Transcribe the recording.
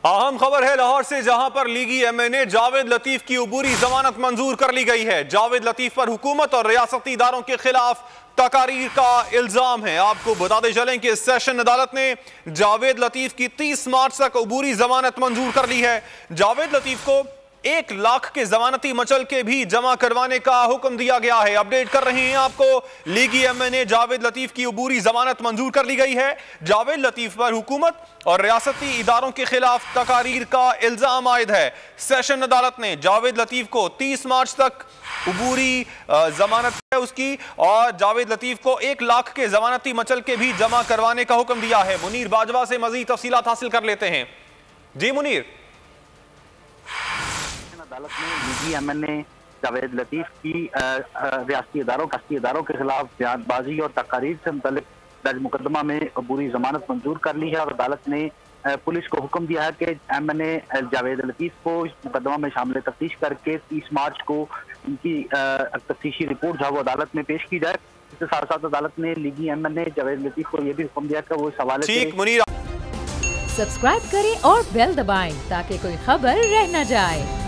अहम खबर है लाहौर से, जहां पर लीगी एमएनए जावेद लतीफ की अबूरी जमानत मंजूर कर ली गई है। जावेद लतीफ पर हुकूमत और रियासती इदारों के खिलाफ तकारीर का इल्जाम है। आपको बताते चलें कि सेशन अदालत ने जावेद लतीफ की 30 मार्च तक अबूरी जमानत मंजूर कर ली है। जावेद लतीफ को 1 लाख के जमानती मचल के भी जमा करवाने का हुक्म दिया गया है। अपडेट कर रहे हैं आपको, लीगी एमएनए जावेद लतीफ की अबूरी जमानत मंजूर कर ली गई है। जावेद लतीफ पर हुकूमत और रियासती इदारों के खिलाफ तकारीर का इल्जाम आयद है। सेशन अदालत ने जावेद लतीफ को 30 मार्च तक अबूरी जमानत है उसकी, और जावेद लतीफ को 1 लाख के जमानती मचल के भी जमा करवाने का हुक्म दिया है। मुनीर बाजवा से मजीद तफसीलात हासिल कर लेते हैं। जी मुनीर। अदालत ने लीगी एमएनए जावेद लतीफ की रियासती इदारों के खिलाफ बयानबाजी और तकारीर से मुतल्लिक दर्ज मुकदमा में अबूरी जमानत मंजूर कर ली है और अदालत ने पुलिस को हुक्म दिया है कि एमएनए जावेद लतीफ को इस मुकदमा में शामिल तफ्तीश करके 30 मार्च को इनकी तफ्तीशी रिपोर्ट जो है वो अदालत में पेश की जाए। इसके साथ साथ अदालत ने लीगी एमएनए जावेद लतीफ को यह भी हुक्म दिया कि वो इस हवाले से सब्सक्राइब करें और बेल दबाएं ताकि कोई खबर रह न जाए।